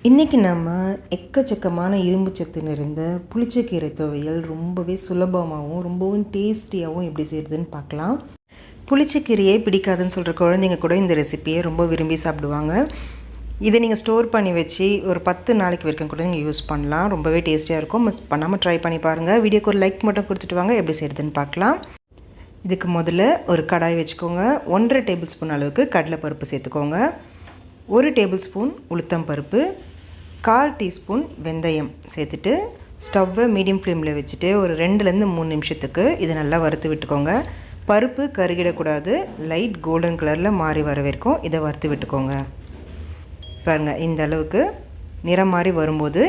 இன்றைக்கி நம்ம எக்கச்சக்கமான இரும்பு சத்து நிறைந்த புளிச்சக்கீரை துவையல் ரொம்பவே சுலபமாகவும் ரொம்பவும் டேஸ்டியாகவும் எப்படி செய்கிறதுன்னு பார்க்கலாம். புளிச்சக்கீரையே பிடிக்காதுன்னு சொல்கிற குழந்தைங்க கூட இந்த ரெசிப்பியை ரொம்ப விரும்பி சாப்பிடுவாங்க. இதை நீங்கள் ஸ்டோர் பண்ணி வச்சு ஒரு 10 நாளைக்கு வரைக்கும் கூட நீங்கள் யூஸ் பண்ணலாம். ரொம்பவே டேஸ்டியாக இருக்கும். மிஸ் பண்ணாமல் ட்ரை பண்ணி பாருங்கள். வீடியோக்கு ஒரு லைக் மட்டும் கொடுத்துட்டு வாங்க, எப்படி செய்கிறதுன்னு பார்க்கலாம். இதுக்கு முதல்ல ஒரு கடாய் வச்சுக்கோங்க. 1.5 டேபிள் ஸ்பூன் அளவுக்கு கடலைப்பருப்பு சேர்த்துக்கோங்க. 1 டேபிள் ஸ்பூன் உளுத்தம் பருப்பு, 1/4 டீஸ்பூன் வெந்தயம் சேர்த்துட்டு ஸ்டவ்வை மீடியம் ஃப்ளேமில் வச்சுட்டு ஒரு 2-3 நிமிஷத்துக்கு இதை நல்லா வறுத்து விட்டுக்கோங்க. பருப்பு கருகிடக்கூடாது. லைட் கோல்டன் கலரில் மாறி வர வரைக்கும் இதை வறுத்து விட்டுக்கோங்க. பாருங்கள், இந்த அளவுக்கு நிறம் மாறி வரும்போது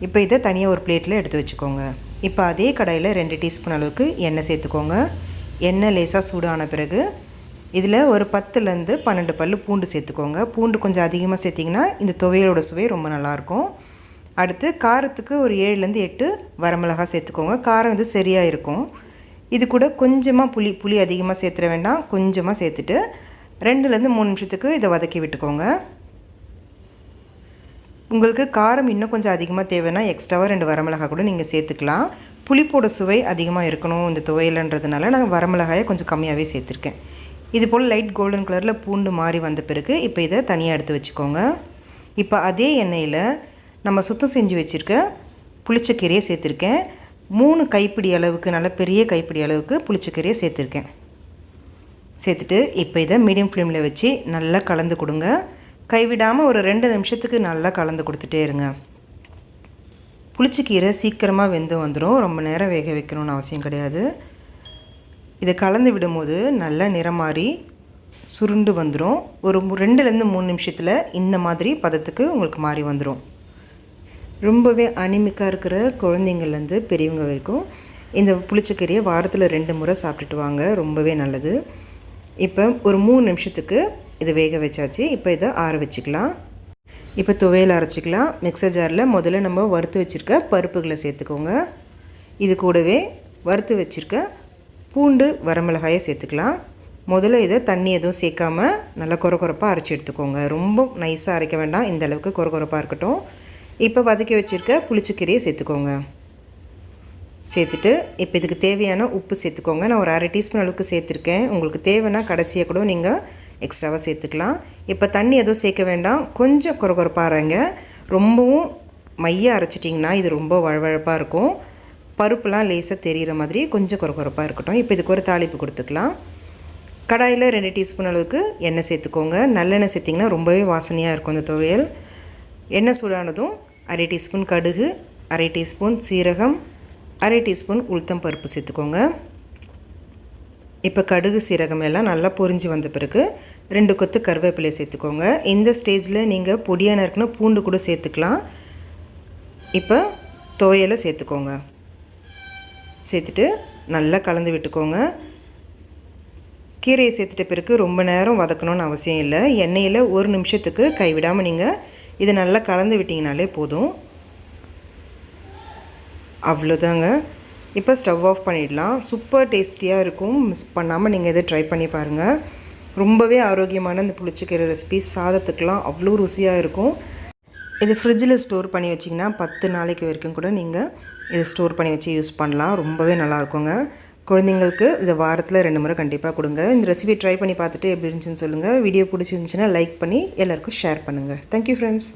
இப்போ இதை தனியாக ஒரு பிளேட்டில் எடுத்து வச்சுக்கோங்க. இப்போ அதே கடாயில் 2 டீஸ்பூன் அளவுக்கு எண்ணெய் சேர்த்துக்கோங்க. எண்ணெய் லேசாக சூடான பிறகு இதில் ஒரு 10-12 பல் பூண்டு சேர்த்துக்கோங்க. பூண்டு கொஞ்சம் அதிகமாக சேர்த்திங்கன்னா இந்த துவையலோட சுவை ரொம்ப நல்லாயிருக்கும். அடுத்து காரத்துக்கு ஒரு 7-8 வரமிளகாய் சேர்த்துக்கோங்க. காரம் இது சரியாக இருக்கும். இது கூட கொஞ்சமாக புளி அதிகமாக சேர்த்துட வேண்டாம், கொஞ்சமாக சேர்த்துட்டு 2-3 நிமிஷத்துக்கு இதை வதக்கி விட்டுக்கோங்க. உங்களுக்கு காரம் இன்னும் கொஞ்சம் அதிகமாக தேவைன்னா எக்ஸ்ட்ராவாக 2 வரமிளகாய் கூட நீங்கள் சேர்த்துக்கலாம். புளிப்போட சுவை அதிகமாக இருக்கணும் இந்த துவையல்ன்றதுனால நான் வரமிளகாயை கொஞ்சம் கம்மியாகவே சேர்த்துருக்கேன். இது போல் லைட் கோல்டன் கலரில் பூண்டு மாறி வந்த பிறகு இப்போ இதை தனியாக எடுத்து வச்சுக்கோங்க. இப்போ அதே எண்ணெயில் நம்ம சுத்தம் செஞ்சு வச்சுருக்க புளிச்சக்கீரையை சேர்த்துருக்கேன். 3 கைப்பிடி அளவுக்கு, நல்ல பெரிய கைப்பிடி அளவுக்கு புளிச்சக்கீரையை சேர்த்துருக்கேன். சேர்த்துட்டு இப்போ இதை மீடியம் ஃப்ளேமில் வச்சு நல்லா கலந்து கொடுங்க. கைவிடாமல் ஒரு 2 நிமிஷத்துக்கு நல்லா கலந்து கொடுத்துட்டே இருங்க. புளிச்சக்கீரை சீக்கிரமாக வெந்து வந்துடும். ரொம்ப நேரம் வேக வைக்கணும்னு அவசியம் கிடையாது. இதை கலந்து விடும்போது நல்லா நிறம் மாறி சுருண்டு வந்துடும். ஒரு 2-3 நிமிஷத்தில் இந்த மாதிரி பதத்துக்கு உங்களுக்கு மாறி வந்துடும். ரொம்பவே அனிமிக்காக இருக்கிற குழந்தைங்கள்லேருந்து பெரியவங்க வரைக்கும் இந்த புளிச்சக்கீரையை வாரத்தில் 2 முறை சாப்பிட்டுட்டு வாங்க, ரொம்பவே நல்லது. இப்போ ஒரு 3 நிமிஷத்துக்கு இதை வேக வச்சாச்சு. இப்போ இதை ஆற வச்சுக்கலாம். இப்போ துவையல் அரைச்சிக்கலாம். மிக்சர் ஜாரில் முதல்ல நம்ம வறுத்து வச்சுருக்க பருப்புகளை சேர்த்துக்கோங்க. இது கூடவே வறுத்து வச்சுருக்க பூண்டு வரமிளகாயை சேர்த்துக்கலாம். முதல்ல இதை தண்ணி எதுவும் சேர்க்காமல் நல்லா கொரப்பாக அரைச்சி எடுத்துக்கோங்க. ரொம்ப நைஸாக அரைக்க வேண்டாம், இந்த அளவுக்கு கொரப்பாக இருக்கட்டும். இப்போ வதக்கி வச்சுருக்க புளிச்சக்கீரையை சேர்த்துக்கோங்க. சேர்த்துட்டு இப்போ இதுக்கு தேவையான உப்பு சேர்த்துக்கோங்க. நான் ஒரு 1/2 டீஸ்பூன் அளவுக்கு சேர்த்துருக்கேன். உங்களுக்கு தேவைன்னா கடைசியாக கூட நீங்கள் எக்ஸ்ட்ராவாக சேர்த்துக்கலாம். இப்போ தண்ணி எதுவும் சேர்க்க வேண்டாம், கொஞ்சம் கொரப்பாக அரைங்க. ரொம்பவும் மையாக அரைச்சிட்டிங்கன்னா இது ரொம்ப வழவழப்பாக இருக்கும். பருப்புலாம் லேசாக தெரிகிற மாதிரி கொஞ்சம் கொரப்பாக இருக்கட்டும். இப்போ இதுக்கு ஒரு தாளிப்பு கொடுத்துக்கலாம். கடாயில் 2 டீஸ்பூன் அளவுக்கு எண்ணெய் சேர்த்துக்கோங்க. நல்லெண்ணெய் சேர்த்திங்கன்னா ரொம்பவே வாசனையாக இருக்கும் இந்த துவையல். எண்ணெய் சூடானதும் 1/2 டீஸ்பூன் கடுகு, 1/2 டீஸ்பூன் சீரகம், 1/2 டீஸ்பூன் உளுத்தம் பருப்பு சேர்த்துக்கோங்க. இப்போ கடுகு சீரகம் எல்லாம் நல்லா பொரிஞ்சு வந்த பிறகு 2 கொத்து கருவேப்பிலை சேர்த்துக்கோங்க. இந்த ஸ்டேஜில் நீங்கள் பொடியான இருக்குன்னா பூண்டு கூட சேர்த்துக்கலாம். இப்போ துவையலை சேர்த்துக்கோங்க. சேர்த்துட்டு நல்லா கலந்து விட்டுக்கோங்க. கீரையை சேர்த்துட்ட பிறகு ரொம்ப நேரம் வதக்கணும்னு அவசியம் இல்லை. எண்ணெயில் 1 நிமிஷத்துக்கு கைவிடாமல் நீங்கள் இதை நல்லா கலந்து விட்டிங்கனாலே போதும். அவ்வளோதாங்க. இப்போ ஸ்டவ் ஆஃப் பண்ணிடலாம். சூப்பர் டேஸ்டியாக இருக்கும். மிஸ் பண்ணாமல் நீங்கள் இதை ட்ரை பண்ணி பாருங்கள். ரொம்பவே ஆரோக்கியமான இந்த புளிச்சக்கீரை ரெசிபி சாதத்துக்கெலாம் அவ்வளோ ருசியாக இருக்கும். இது ஃப்ரிட்ஜில் ஸ்டோர் பண்ணி வச்சிங்கன்னா 10 நாளைக்கு வரைக்கும் கூட நீங்கள் இதை ஸ்டோர் பண்ணி வச்சு யூஸ் பண்ணலாம். ரொம்பவே நல்லாயிருக்குங்க. குழந்தைங்களுக்கு இதை வாரத்தில் 2 முறை கண்டிப்பாக கொடுங்க. இந்த ரெசிபி ட்ரை பண்ணி பார்த்துட்டு எப்படி இருந்துச்சுன்னு சொல்லுங்கள். வீடியோ பிடிச்சிருந்துச்சுன்னா லைக் பண்ணி எல்லாருக்கும் ஷேர் பண்ணுங்கள். Thank you friends.